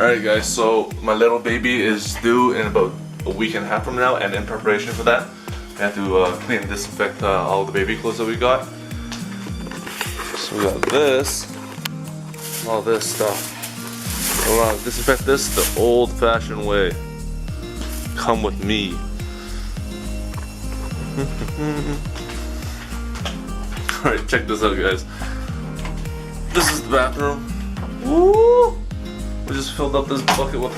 Alright guys, so my little baby is due in about a week and a half from now, and in preparation for that, I have to clean and disinfect all the baby clothes that we got. So we got this, all this stuff. We're gonna disinfect this the old-fashioned way. Come with me. Alright, check this out guys. This is the bathroom. Woo! We just filled up this bucket with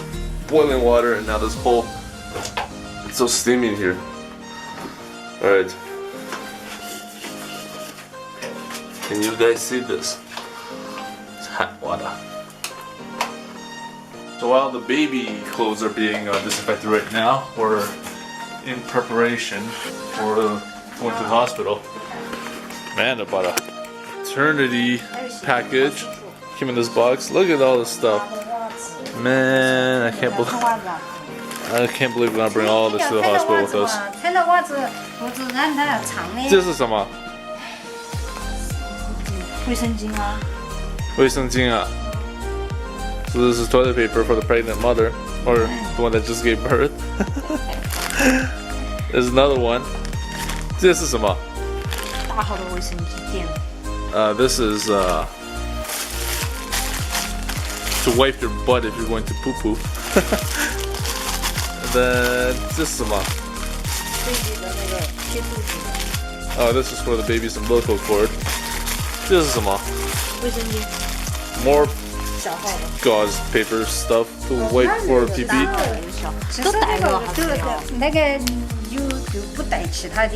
boiling water, and now this whole, it's so steamy in here. Alright. Can you guys see this? It's hot water. So while the baby clothes are being disinfected right now, we're in preparation for going to the hospital. Man, I bought a maternity package. Came in this box. Look at all this stuff. Man, I can't believe we're gonna bring all this to the hospital with us. 这是什么？卫生巾啊。卫生巾啊。So this is toilet paper for the pregnant mother, or the one that just gave birth. There's another one. 这是什么？大号的卫生巾垫。This is to wipe your butt if you're going to poo poo. And then 这是什么？ Oh, this is for the baby's umbilical cord. 这是什么？卫生巾。 More gauze paper stuff to wipe for PP.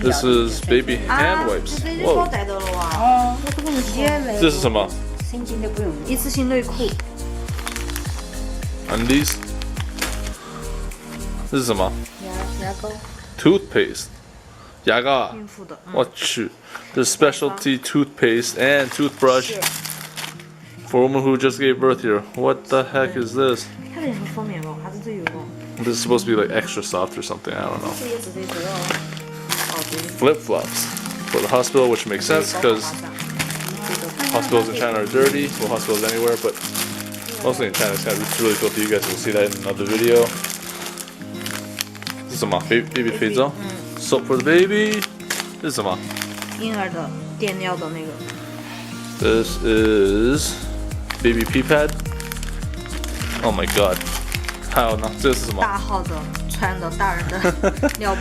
This is baby hand wipes. Whoa. 这是什么？ 一次性内裤。 Undies. 这是什么？牙膏。 Toothpaste. 牙膏啊。孕妇的。我去。There's specialty toothpaste and toothbrush for a woman who just gave birth here. What the heck is this? This is supposed to be like extra soft or something. I don't know. Flip flops for the hospital, which makes sense because hospitals in China are dirty. Well, hospitals anywhere, but mostly in China it's kind of really filthy. You guys will see that in another video. This is some baby fades soap for the baby. This is some 婴儿的垫尿的那个。 This is baby pee pad. Oh my god. 还有呢，这是什么？大号的穿的大人的尿布。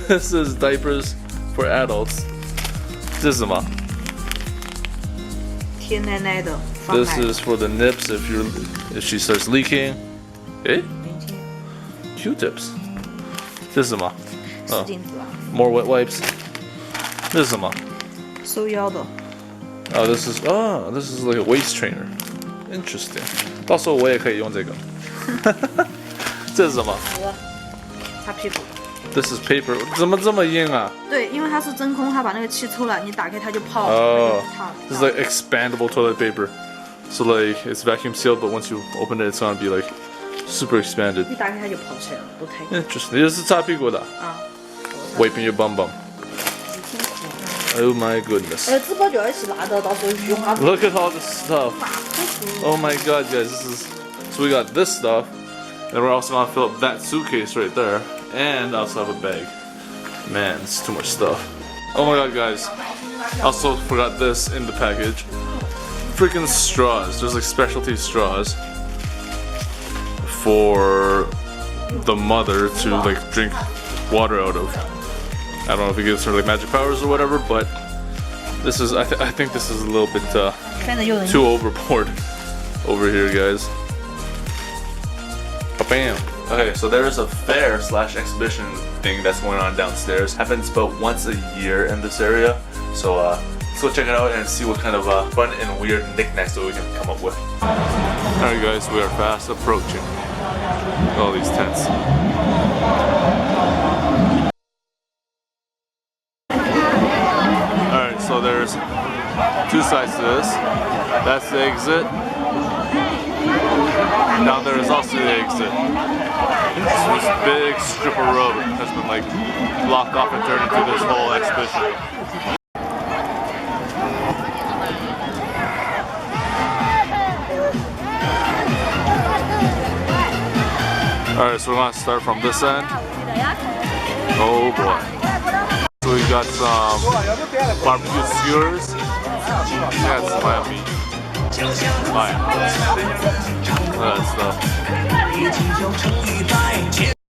This is diapers for adults. 这是什么？贴奶奶的。 This is for the nips if she starts leaking. Eh? Q-tips. 这是什么？湿巾子啊。 More wet wipes. 这是什么？收腰的。 Oh, this is like a waist trainer. Interesting. 到时候我也可以用这个。这是什么？擦屁股。 This is paper. 怎么这么硬啊？对，因为它是真空，它把那个气抽了，你打开它就泡。Oh, this is like expandable toilet paper. So like it's vacuum sealed, but once you open it, it's gonna be like super expanded. 一打开它就泡起来了，不太。Interesting. 这是擦屁股的。啊。Wiping your bum bum. Oh my goodness. 纸包就要一起拿的，到时候用啊。 Look at all this stuff. Oh my god, guys, so we got this stuff, and we're also gonna fill up that suitcase right there, and I also have a bag. Man, it's too much stuff. Oh my god, guys. Also forgot this in the package. Freaking straws. There's like specialty straws for the mother to like drink water out of. I don't know if it gives her like magic powers or whatever, but this is I think this is a little bit too overboard over here, guys. Bam. Okay, so there's a fair / exhibition thing that's going on downstairs. Happens about once a year in this area. So let's go check it out and see what kind of fun and weird knickknacks that we can come up with. Alright guys, we are fast approaching all these tents. Alright, so there's two sides to this. That's the exit. Down there is also the exit. So this big strip of road has been like blocked off and turned into this whole exhibition. Alright, so we're gonna start from this end. Oh boy. So we got some barbecue skewers. Yeah, it's lamb meat. Lamb. That stuff.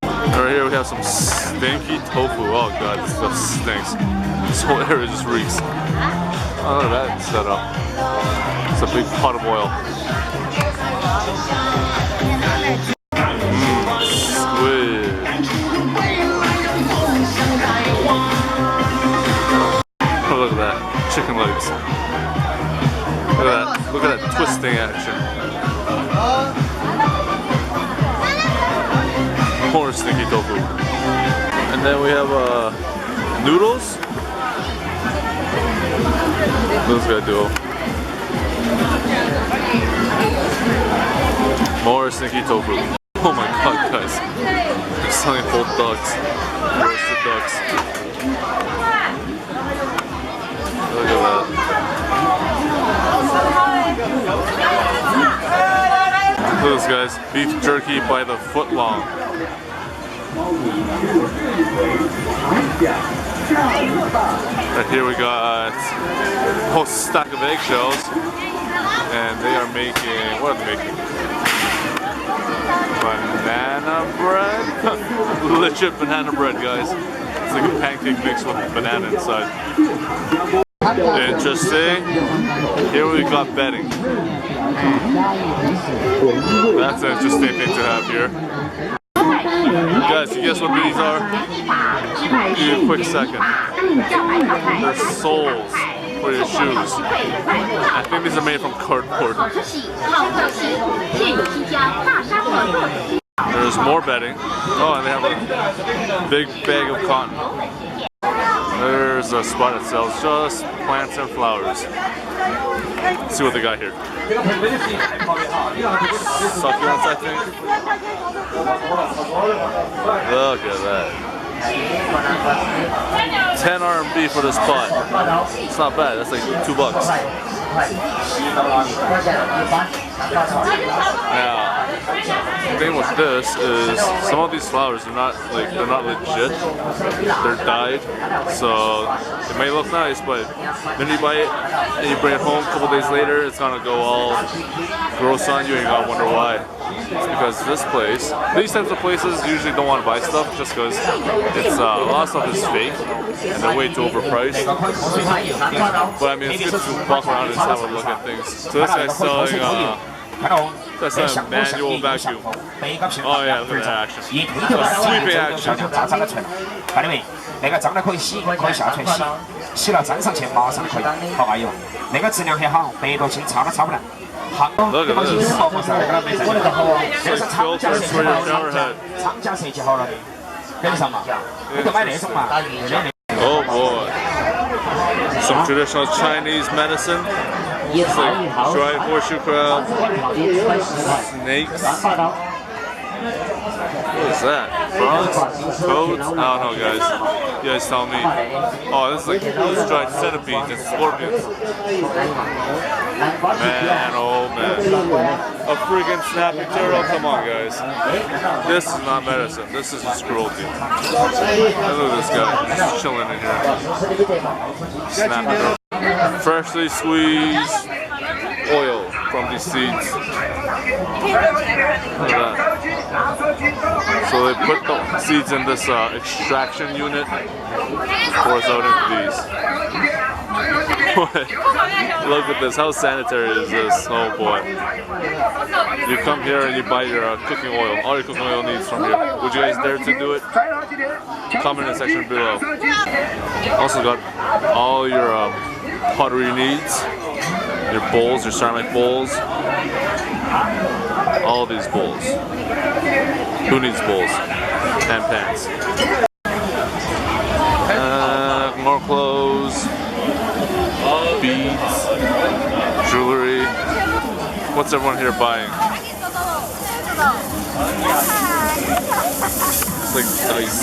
Right here we have some stinky tofu. Oh god, this stuff stinks. This whole area just reeks. Oh, look at that setup. It's a big pot of oil. Squid. Oh, look at that. Chicken legs. Look at that. Look at that twisting action. More stinky tofu. And then we have noodles. Those gotta do. More stinky tofu. Oh my god, guys. They're selling whole ducks. Roasted ducks. Look at that. Look at this, guys. Beef jerky by the foot long. Right here we got a whole stack of eggshells, and they are making, what are they making? Banana bread? Legit banana bread, guys. It's like a pancake mixed with banana inside. Interesting. Here we got bedding. That's an interesting thing to have here. Guys, you guess what these are? Give you a quick second. They're soles for your shoes. I think these are made from cardboard. There's more bedding. Oh, and they have a big bag of cotton. There's a spot that sells just plants and flowers. Let's see what they got here. Succulents, I think. Look at that. 10 RMB for this pot. It's not bad. That's like $2. Now, the thing with this is some of these flowers are not like they're not legit. They're dyed, so it may look nice, but then you buy it and you bring it home a couple days later, it's gonna go all gross on you, and you're gonna wonder why. It's because this place, these types of places usually don't want to buy stuff just because it's a lot of stuff is fake and they're way too overpriced. But I mean, it's good to walk around and have a look at things. So this guy's selling that's a manual vacuum. Oh yeah, look at that action. Sweeping action. 那个脏的可以洗，可以下泉洗，洗了粘上去马上可以好爱用。那个质量很好，100多斤，擦都擦不烂。Look at this. Filters for your shower head. 厂家设计好了的，跟上嘛，你就买那种嘛。Oh boy. Some traditional Chinese medicine. It's like dried horseshoe crab, snakes. What is that? Frogs? Toads? I don't know, guys. You guys tell me. Oh, this is like dried centipedes and scorpions. Man, oh man. A freaking snapping turtle? Come on, guys. This is not medicine. This is just cruelty. Look at this guy. Just chilling in here. Snapping turtle. Freshly squeezed oil from these seeds. Look at that. So they put the seeds in this extraction unit, pours out into these. Look at this, how sanitary is this? Oh boy. You come here and you buy your cooking oil, all your cooking oil needs from here. Would you guys dare to do it? Comment in the section below. Also got all your pottery needs, your bowls, your ceramic bowls. All these bowls. Who needs bowls? And pans. More clothes, beads, jewelry. What's everyone here buying? It's like dice.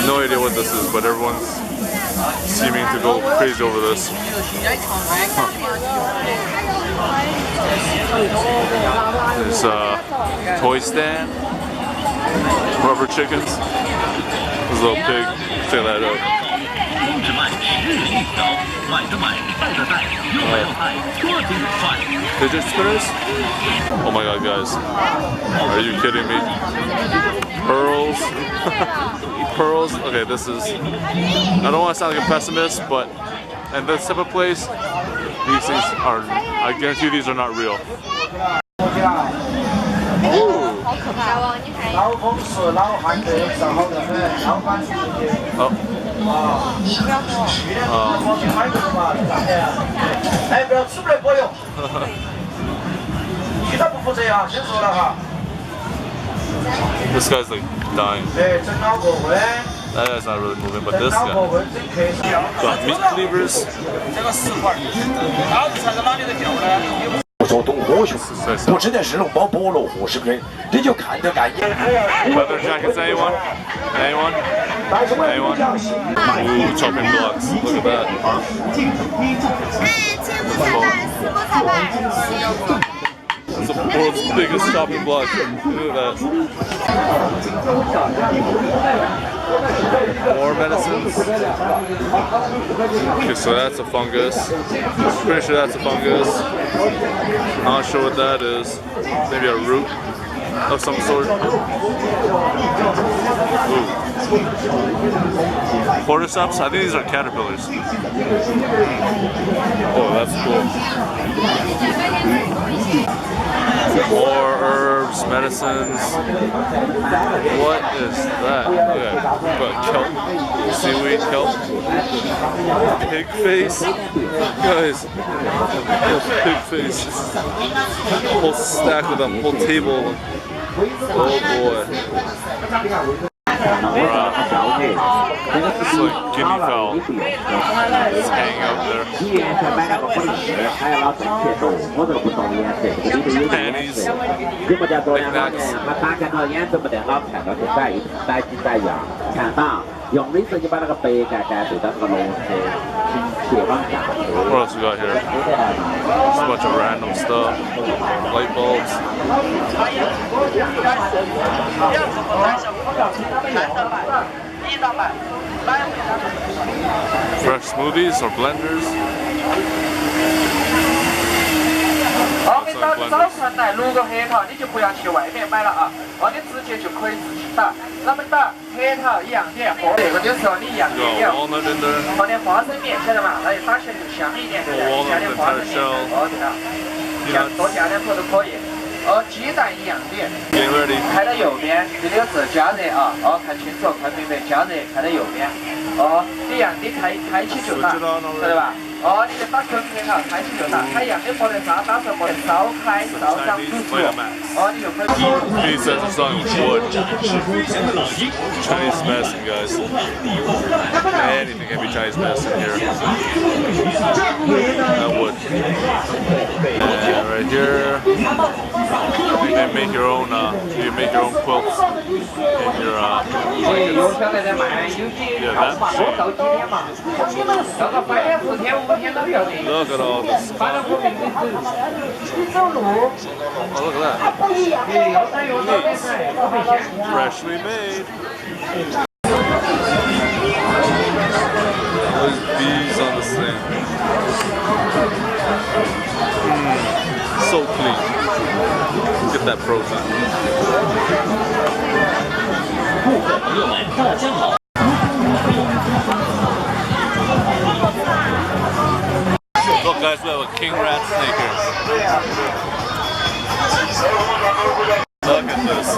No idea what this is, but everyone's seeming to go crazy over this. There's a toy stand, rubber chickens. There's a little pig. Check that out. Fidget spinners? Oh my god, guys. Are you kidding me? Pearls. Pearls. Okay, this is... I don't want to sound like a pessimist, but in this type of place, these things are... I guarantee these are not real. Ooh. Oh. 哎，不要吃不来过哟。其他不负责啊，先说了哈。This guy's like dying. 哎，整脑壳会。 That guy's not really moving, but this guy. Got meat cleavers. 这个10块，老子才在哪里的掉呢？ 说懂科学，不吃点是龙包菠萝和是不是？这就看得干眼。 Leather jackets, anyone? Anyone? Anyone? Ooh, chopping blocks. Look at that. That's the world's biggest chopping block. Look at that. More medicines. Okay, so that's a fungus. Pretty sure that's a fungus. Not sure what that is. Maybe a root of some sort. Ooh. Cordyceps? I think these are caterpillars. Oh, that's cool. More herbs, medicines. What is that? Okay, got kelp, seaweed, kelp, pig face. Guys, pig face. Whole stack of them, whole table. Oh boy. It's like guinea fowl. It's hanging out there. Panties. Knickknacks. 用呢就把那个白盖盖对到那个笼子铁网下。 What else we got here? Just a bunch of random stuff. Light bulbs. Fresh smoothies or blenders. 好，给早晨来6个黑桃，你就不要去外面买了啊，你直接就可以自己打。那么打黑桃一样点，和那个的时候你一样点油，放点花生面，晓得嘛？那就打起来就香一点，加点花生面，多加点都可以。鸡蛋一样点，开到右边，这里有字加热啊，看清楚，看明白，加热，开到右边，一样的开启就打，晓得吧？ 你就打纯黑桃，开启就打，它一样的没得啥，打成没得烧开、烧上煮熟，你就可以。He says it's on wood. Chinese medicine, guys. Anything can be Chinese medicine here. That wood. And right here, you can make your own. You can make your own quilts in your blankets. Yeah, that shit. Look at all this stuff. Oh, look at that. Nice. Freshly made. There's bees on this thing. So clean. Get that protein. Look guys, we have a king rat snake here. Look at this.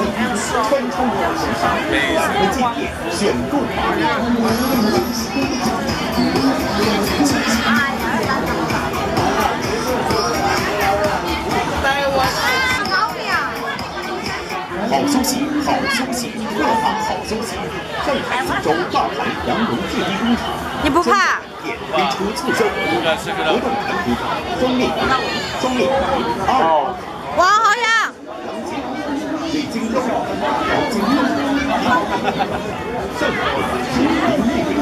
Amazing. 你不怕？ You guys check it out. 哇，好痒！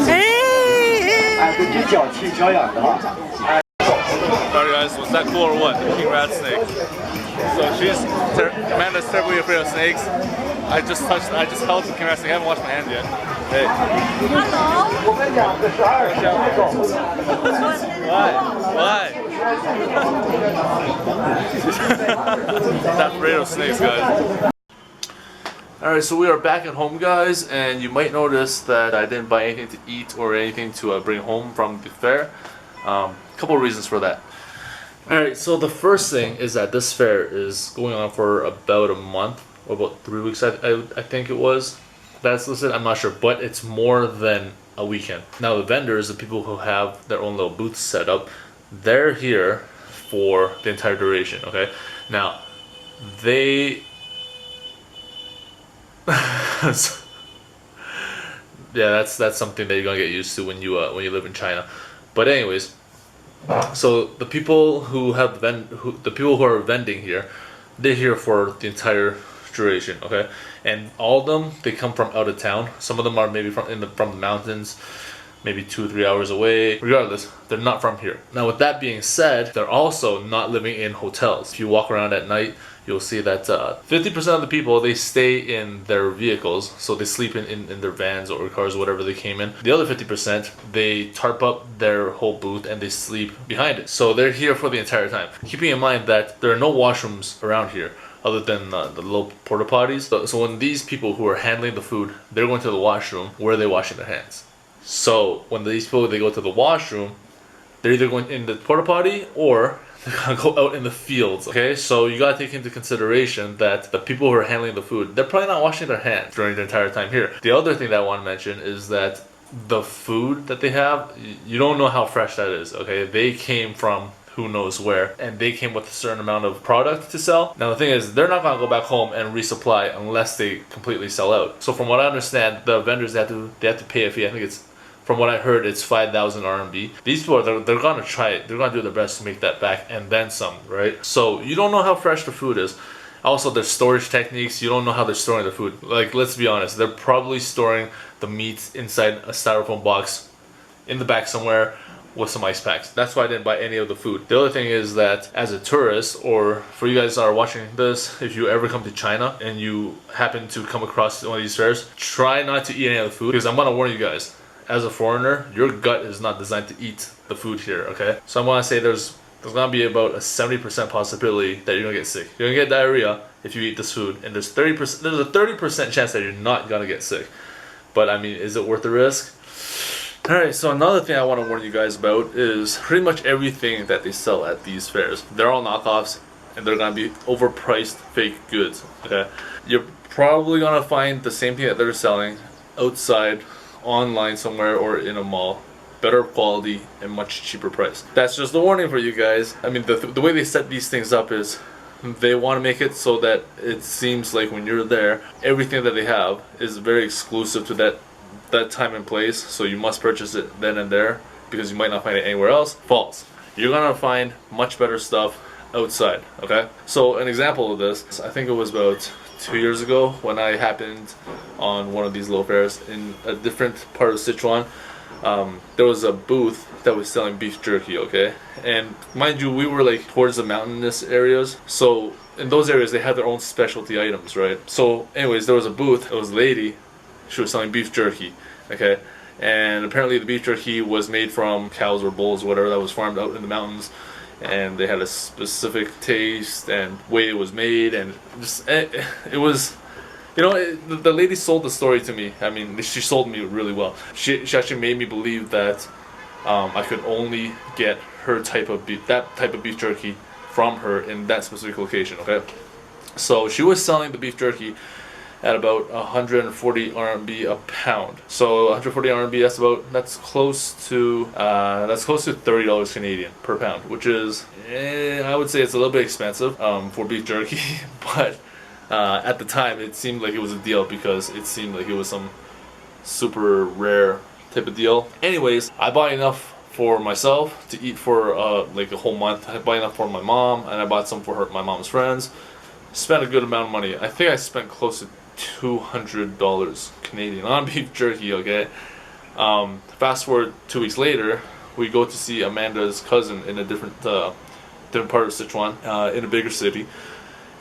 哎，较轻小样的哈。Sorry guys, was that cool or what? The king rat snake. So Amanda's terribly afraid of snakes. I just held the king rat snake. I haven't washed my hands yet. Hey. Why? Not afraid of snakes, guys. Alright, so we are back at home, guys, and you might notice that I didn't buy anything to eat or anything to bring home from the fair. Couple of reasons for that. Alright, so the first thing is that this fair is going on for about a month, or about 3 weeks, I think it was. That's listed, I'm not sure, but it's more than a weekend. Now the vendors, the people who have their own little booths set up, they're here for the entire duration, okay? Now, they... yeah, that's something that you're gonna get used to when you live in China. But anyways, so the people who have the people who are vending here, they're here for the entire duration, okay? And all of them, they come from out of town. Some of them are maybe from the mountains, maybe 2 or 3 hours away. Regardless, they're not from here. Now with that being said, they're also not living in hotels. If you walk around at night, you'll see that 50% of the people, they stay in their vehicles, so they sleep in their vans or cars or whatever they came in. The other 50%, they tarp up their whole booth and they sleep behind it. So they're here for the entire time. Keeping in mind that there are no washrooms around here other than the little porta potties. So when these people who are handling the food, they're going to the washroom, where are they washing their hands? So when these people, they go to the washroom, they're either going in the porta potty or they're gonna go out in the fields, okay? So you gotta take into consideration that the people who are handling the food, they're probably not washing their hands during the entire time here. The other thing that I want to mention is that the food that they have, you don't know how fresh that is, okay? They came from who knows where, and they came with a certain amount of product to sell. Now the thing is, they're not gonna go back home and resupply unless they completely sell out. So from what I understand, the vendors, they have to pay a fee. I think it's, from what I heard, it's 5,000 RMB. These people, they're gonna try it. They're gonna do their best to make that back and then some, right? So you don't know how fresh the food is. Also, their storage techniques, you don't know how they're storing the food. Like, let's be honest, they're probably storing the meat inside a styrofoam box in the back somewhere with some ice packs. That's why I didn't buy any of the food. The other thing is that as a tourist, or for you guys that are watching this, if you ever come to China and you happen to come across one of these fairs, try not to eat any of the food, because I'm gonna warn you guys, as a foreigner, your gut is not designed to eat the food here, okay? So I'm gonna say there's gonna be about a 70% possibility that you're gonna get sick. You're gonna get diarrhea if you eat this food, and there's a 30% chance that you're not gonna get sick. But I mean, is it worth the risk? Alright, so another thing I want to warn you guys about is pretty much everything that they sell at these fairs. They're all knockoffs, and they're gonna be overpriced fake goods, okay? You're probably gonna find the same thing that they're selling outside, online somewhere, or in a mall. Better quality and much cheaper price. That's just a warning for you guys. I mean, the way they set these things up is they want to make it so that it seems like when you're there, everything that they have is very exclusive to that time and place, so you must purchase it then and there because you might not find it anywhere else. False. You're gonna find much better stuff outside, okay? So an example of this, I think it was about 2 years ago when I happened on one of these little fairs in a different part of Sichuan. There was a booth that was selling beef jerky, okay? And mind you, we were like towards the mountainous areas, so in those areas they had their own specialty items, right? So anyways, there was a booth, it was a lady, she was selling beef jerky, okay? And apparently the beef jerky was made from cows or bulls or whatever that was farmed out in the mountains, and they had a specific taste and way it was made, and just it was, you know, the lady sold the story to me. I mean, she sold me really well. She actually made me believe that I could only get her type of beef, that type of beef jerky from her in that specific location, okay? So she was selling the beef jerky at about 140 RMB a pound. So 140 RMB, that's close to $30 Canadian per pound, which is I would say it's a little bit expensive for beef jerky, but at the time it seemed like it was a deal because it seemed like it was some super rare type of deal. Anyways, I bought enough for myself to eat for like a whole month. I bought enough for my mom, and I bought some for my mom's friends. Spent a good amount of money. I think I spent close to $200 Canadian on beef jerky, okay? Fast forward 2 weeks later, we go to see Amanda's cousin in a different part of Sichuan, in a bigger city,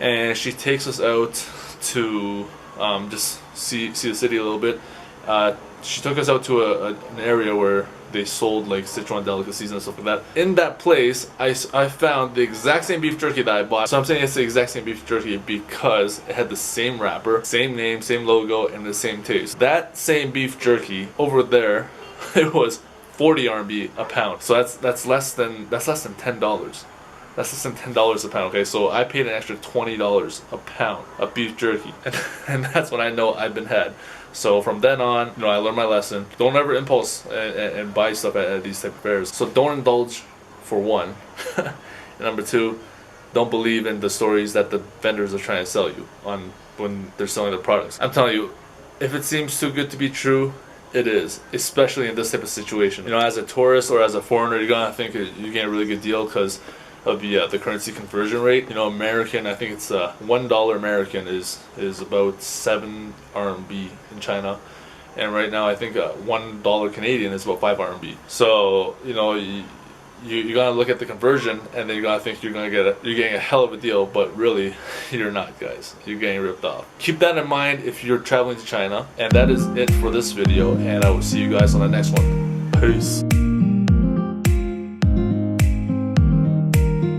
and she takes us out to just see the city a little bit. She took us out to an area where they sold like Sichuan delicacies and stuff like that. In that place, I found the exact same beef jerky that I bought. So I'm saying it's the exact same beef jerky because it had the same wrapper, same name, same logo, and the same taste. That same beef jerky over there, it was 40 RMB a pound. So that's less than $10. That's less than $10 a pound. Okay, so I paid an extra $20 a pound of beef jerky, and that's when I know I've been had. So from then on, you know, I learned my lesson. Don't ever impulse and buy stuff at these type of fairs. So don't indulge, for one. And number two, don't believe in the stories that the vendors are trying to sell you on when they're selling their products. I'm telling you, if it seems too good to be true, it is, especially in this type of situation. You know, as a tourist or as a foreigner, you're gonna think you're getting a really good deal because of the currency conversion rate. You know, American, I think it's $1 American is about 7 RMB in China, and right now I think $1 Canadian is about 5 RMB. So you know, you gotta look at the conversion, and then you gotta think you're getting a hell of a deal, but really you're not, guys. You're getting ripped off. Keep that in mind if you're traveling to China. And that is it for this video, and I will see you guys on the next one. Peace.